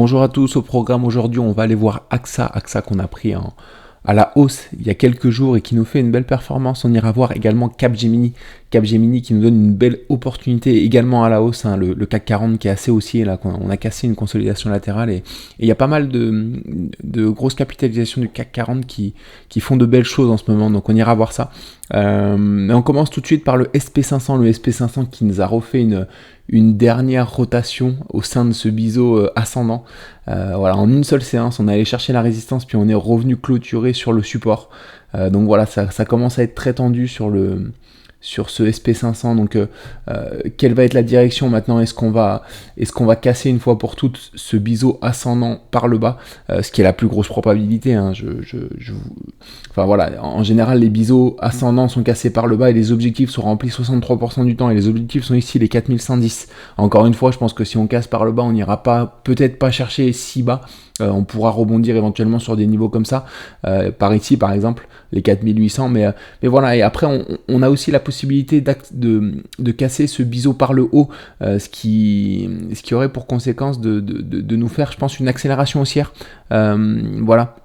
Bonjour à tous, au programme aujourd'hui on va aller voir AXA qu'on a pris à la hausse il y a quelques jours et qui nous fait une belle performance. On ira voir également Capgemini qui nous donne une belle opportunité également à la hausse, le CAC 40 qui est assez haussier là, on a cassé une consolidation latérale et il y a pas mal de grosses capitalisations du CAC 40 qui font de belles choses en ce moment, donc on ira voir ça. Mais on commence tout de suite par le SP500, qui nous a refait une dernière rotation au sein de ce biseau ascendant. Voilà, en une seule séance, on est allé chercher la résistance, puis on est revenu clôturer sur le support. Donc voilà, ça commence à être très tendu sur ce SP500. Donc quelle va être la direction maintenant? Est-ce qu'on va casser une fois pour toutes ce biseau ascendant par le bas, ce qui est la plus grosse probabilité, hein. Enfin voilà, en général les biseaux ascendants sont cassés par le bas et les objectifs sont remplis 63% du temps, et les objectifs sont ici les 4110. Encore une fois, je pense que si on casse par le bas, on n'ira peut-être pas chercher si bas. On pourra rebondir éventuellement sur des niveaux comme ça, par ici par exemple, les 4800, mais voilà. Et après on a aussi la possibilité de casser ce biseau par le haut, ce qui aurait pour conséquence de nous faire, je pense, une accélération haussière. Voilà.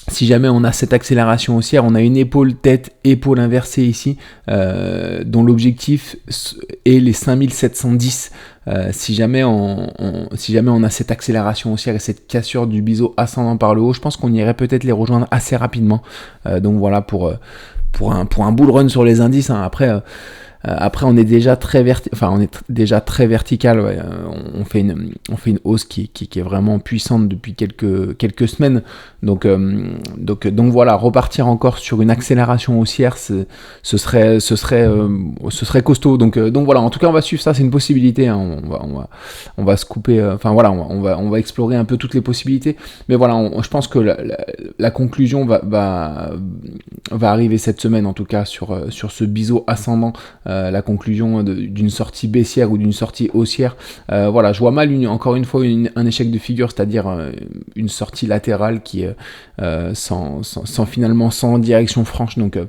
Si jamais on a cette accélération haussière, on a une épaule inversée ici, dont l'objectif est les 5710. Si jamais on a cette accélération haussière et cette cassure du biseau ascendant par le haut, je pense qu'on irait peut-être les rejoindre assez rapidement. Donc voilà pour un bull run sur les indices, hein. Après, on est déjà très vertical. Ouais. On fait une hausse qui est vraiment puissante depuis quelques semaines. Donc voilà, repartir encore sur une accélération haussière, ce serait costaud. Donc voilà, en tout cas, on va suivre ça. C'est une possibilité, hein. On va se couper. Enfin voilà, on va explorer un peu toutes les possibilités. Mais voilà, je pense que la conclusion va arriver cette semaine, en tout cas sur ce biseau ascendant. La conclusion d'une sortie baissière ou d'une sortie haussière. Voilà, je vois mal encore une fois un échec de figure, c'est-à-dire une sortie latérale qui sans direction franche. Donc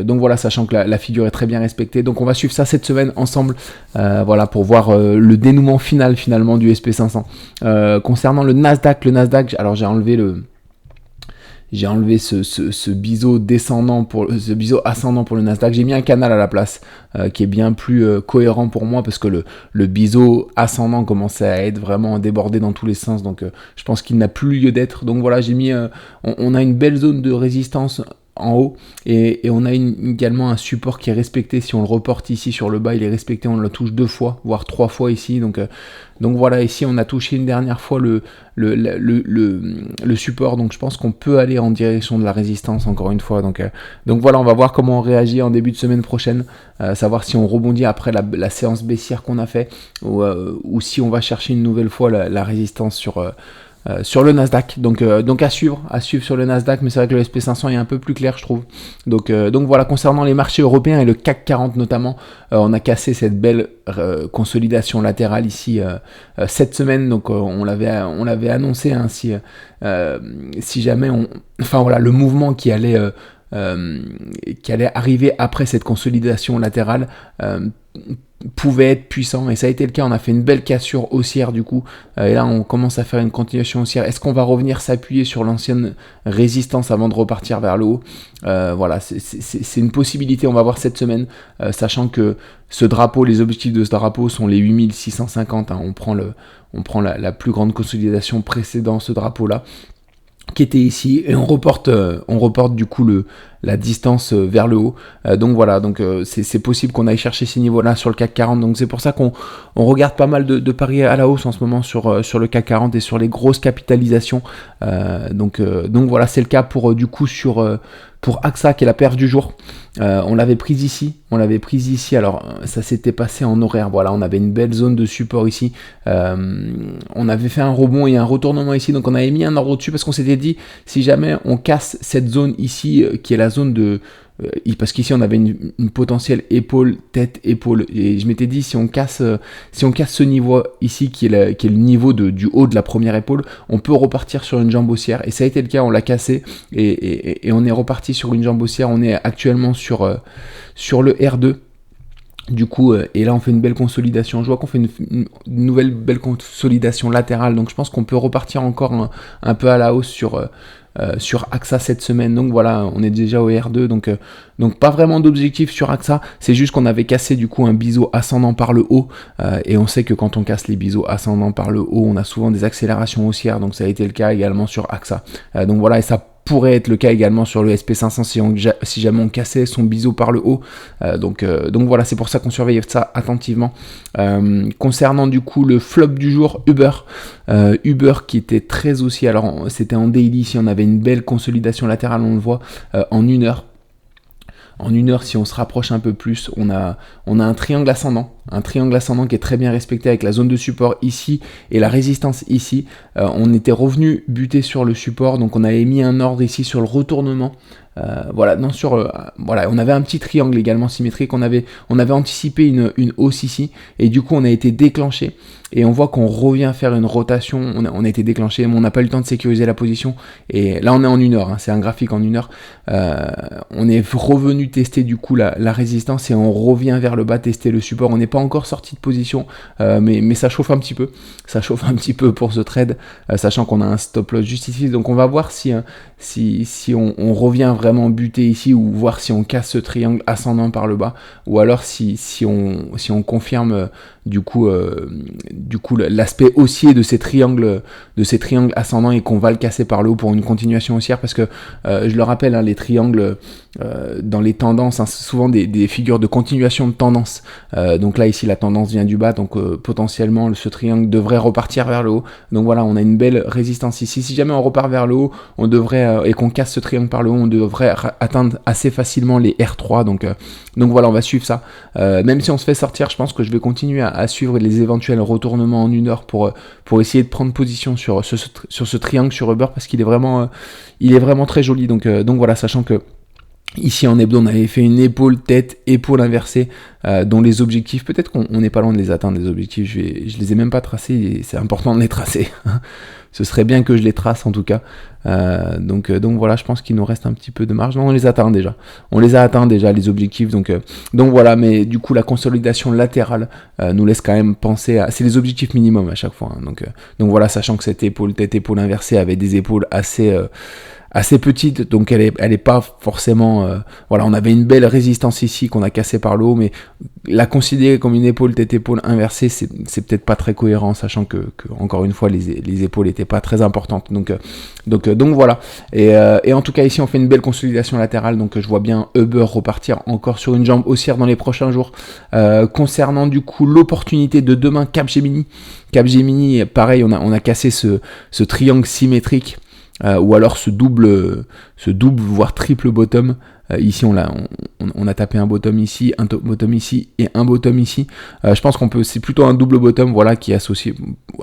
voilà, sachant que la figure est très bien respectée. Donc on va suivre ça cette semaine ensemble, voilà, pour voir le dénouement final finalement du SP500. Concernant le Nasdaq, alors j'ai enlevé ce biseau ce biseau ascendant pour le Nasdaq. J'ai mis un canal à la place qui est bien plus cohérent pour moi, parce que le biseau ascendant commençait à être vraiment débordé dans tous les sens. Donc je pense qu'il n'a plus lieu d'être. Donc voilà, j'ai mis on a une belle zone de résistance en haut, et on a également un support qui est respecté. Si on le reporte ici sur le bas, il est respecté, on le touche 2 fois voire 3 fois ici. Donc voilà, ici on a touché une dernière fois le support, donc je pense qu'on peut aller en direction de la résistance encore une fois. Donc voilà, on va voir comment on réagit en début de semaine prochaine, savoir si on rebondit après la séance baissière qu'on a fait, ou si on va chercher une nouvelle fois la résistance sur le Nasdaq. Donc à suivre sur le Nasdaq, mais c'est vrai que le SP500 est un peu plus clair, je trouve. Donc voilà, concernant les marchés européens et le CAC 40 notamment, on a cassé cette belle consolidation latérale ici cette semaine. Donc on l'avait annoncé, hein, si jamais le mouvement qui allait arriver après cette consolidation latérale pouvait être puissant, et ça a été le cas. On a fait une belle cassure haussière du coup, et là on commence à faire une continuation haussière. Est-ce qu'on va revenir s'appuyer sur l'ancienne résistance avant de repartir vers le haut? Voilà, c'est une possibilité, on va voir cette semaine, sachant que les objectifs de ce drapeau sont les 8650, hein. On prend la plus grande consolidation précédant ce drapeau là, qui était ici, et on reporte du coup la distance vers le haut. Donc voilà, c'est possible qu'on aille chercher ces niveaux-là sur le CAC 40. Donc c'est pour ça qu'on regarde pas mal de paris à la hausse en ce moment sur le CAC 40 et sur les grosses capitalisations. Donc voilà, c'est le cas pour AXA, qui est la perf du jour. On l'avait prise ici. Alors ça s'était passé en horaire. Voilà, on avait une belle zone de support ici. On avait fait un rebond et un retournement ici. Donc on avait mis un ordre dessus, parce qu'on s'était dit, si jamais on casse cette zone ici, qui est la zone parce qu'ici on avait une potentielle tête épaule, et je m'étais dit, si on casse ce niveau ici, qui est le niveau du haut de la première épaule, on peut repartir sur une jambe haussière, et ça a été le cas. On l'a cassé, et on est reparti sur une jambe haussière. On est actuellement sur le R2. Du coup, et là on fait une belle consolidation. Je vois qu'on fait une nouvelle belle consolidation latérale, donc je pense qu'on peut repartir encore un peu à la hausse sur AXA cette semaine. Donc voilà, on est déjà au R2, donc pas vraiment d'objectif sur AXA. C'est juste qu'on avait cassé du coup un biseau ascendant par le haut, et on sait que quand on casse les biseaux ascendants par le haut, on a souvent des accélérations haussières. Donc ça a été le cas également sur AXA. Donc voilà, et ça pourrait être le cas également sur le SP500 si jamais on cassait son biseau par le haut. Donc voilà, c'est pour ça qu'on surveille ça attentivement. Concernant du coup le flop du jour, Uber qui était très haussier. Alors c'était en daily, ici on avait une belle consolidation latérale, on le voit en 1 heure. En 1 heure, si on se rapproche un peu plus, on a un triangle ascendant qui est très bien respecté avec la zone de support ici et la résistance ici. On était revenu buter sur le support, donc on avait mis un ordre ici sur le retournement. Voilà, on avait un petit triangle également symétrique, on avait anticipé une hausse ici, et du coup on a été déclenché, et on voit qu'on revient faire une rotation, on a été déclenché, mais on n'a pas eu le temps de sécuriser la position, et là on est en 1 heure, hein, c'est un graphique en 1 heure, on est revenu tester du coup la résistance, et on revient vers le bas tester le support. On n'est pas encore sorti de position, mais ça chauffe un petit peu pour ce trade, sachant qu'on a un stop loss juste ici, donc on va voir si on revient vraiment buter ici, ou voir si on casse ce triangle ascendant par le bas, ou alors si on confirme du coup l'aspect haussier de ces triangles ascendants, et qu'on va le casser par le haut pour une continuation haussière, parce que je le rappelle, hein, les triangles dans les tendances, hein, c'est souvent des figures de continuation de tendance. Donc là ici la tendance vient du bas, donc potentiellement ce triangle devrait repartir vers le haut. Donc voilà, on a une belle résistance ici. Si jamais on repart vers le haut, on devrait et qu'on casse ce triangle par le haut, on devrait atteindre assez facilement les R3. Donc voilà, on va suivre ça. Même si on se fait sortir, je pense que je vais continuer à suivre les éventuels retournements en 1 heure pour essayer de prendre position sur ce triangle sur Uber, parce qu'il est vraiment très joli. Donc voilà, sachant que ici en hebdo, on avait fait une épaule inversée, dont les objectifs, peut-être qu'on n'est pas loin de les atteindre, les objectifs, je les ai même pas tracés, et c'est important de les tracer. Ce serait bien que je les trace en tout cas. Donc voilà, je pense qu'il nous reste un petit peu de marge. Non, on les a atteints déjà les objectifs. Donc voilà, mais du coup la consolidation latérale nous laisse quand même penser à... C'est les objectifs minimum à chaque fois. Hein. Donc voilà, sachant que cette épaule inversée avait des épaules assez petite, donc elle est pas forcément... voilà, on avait une belle résistance ici qu'on a cassée par le haut, mais la considérer comme une épaule inversée, c'est peut-être pas très cohérent, sachant que encore une fois, les épaules étaient pas très importantes. Donc voilà. Et en tout cas, ici, on fait une belle consolidation latérale, donc je vois bien Uber repartir encore sur une jambe haussière dans les prochains jours. Concernant du coup l'opportunité de demain, Capgemini, pareil, on a cassé ce triangle symétrique, ou alors ce double voire triple bottom. Ici on a tapé un bottom ici, un bottom ici et un bottom ici. Je pense c'est plutôt un double bottom, voilà, qui est associé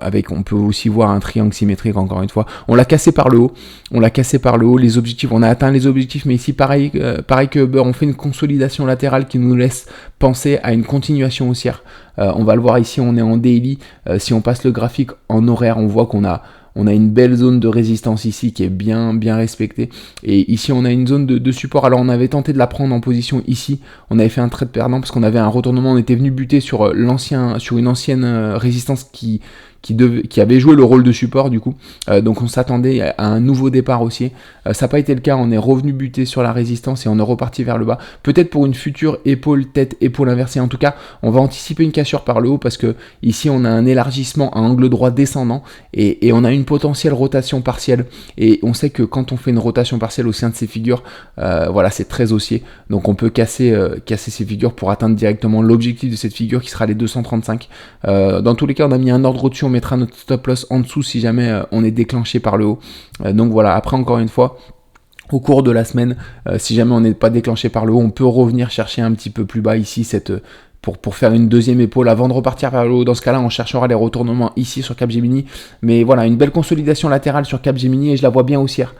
avec, on peut aussi voir un triangle symétrique encore une fois. On l'a cassé par le haut, les objectifs, on a atteint les objectifs, mais ici pareil que Uber, on fait une consolidation latérale qui nous laisse penser à une continuation haussière. On va le voir ici, on est en daily. Si on passe le graphique en horaire, on voit qu'on a une belle zone de résistance ici qui est bien respectée, et ici on a une zone de support. Alors on avait tenté de la prendre en position ici, on avait fait un trade perdant parce qu'on avait un retournement, on était venu buter sur une ancienne résistance qui avait joué le rôle de support du coup, donc on s'attendait à un nouveau départ haussier. Ça n'a pas été le cas, on est revenu buter sur la résistance et on est reparti vers le bas, peut-être pour une future épaule inversée. En tout cas, on va anticiper une cassure par le haut, parce que ici on a un élargissement à angle droit descendant, et on a une potentielle rotation partielle, et on sait que quand on fait une rotation partielle au sein de ces figures, voilà, c'est très haussier, donc on peut casser ces figures pour atteindre directement l'objectif de cette figure qui sera les 235. Dans tous les cas, on a mis un ordre au-dessus, on mettra notre stop loss en dessous si jamais on est déclenché par le haut. Donc voilà, après encore une fois, au cours de la semaine, si jamais on n'est pas déclenché par le haut, on peut revenir chercher un petit peu plus bas ici pour faire une deuxième épaule avant de repartir vers le haut. Dans ce cas-là, on cherchera les retournements ici sur Capgemini. Mais voilà, une belle consolidation latérale sur Capgemini, et je la vois bien haussière.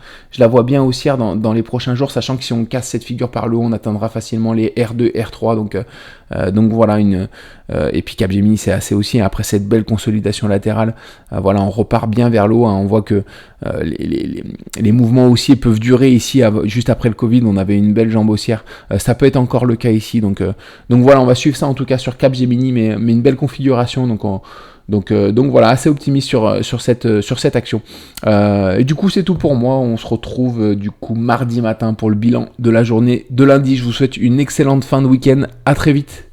dans les prochains jours, sachant que si on casse cette figure par le haut, on atteindra facilement les R2, R3. Donc voilà, et puis Capgemini c'est assez aussi, après cette belle consolidation latérale, voilà, on repart bien vers l'eau, hein. On voit que les mouvements haussiers peuvent durer ici, juste après le Covid, on avait une belle jambe haussière, ça peut être encore le cas ici, donc voilà, on va suivre ça en tout cas sur Capgemini, mais une belle configuration, donc voilà, assez optimiste sur cette action. Et du coup c'est tout pour moi, on se retrouve du coup mardi matin pour le bilan de la journée de lundi. Je vous souhaite une excellente fin de week-end, à très vite.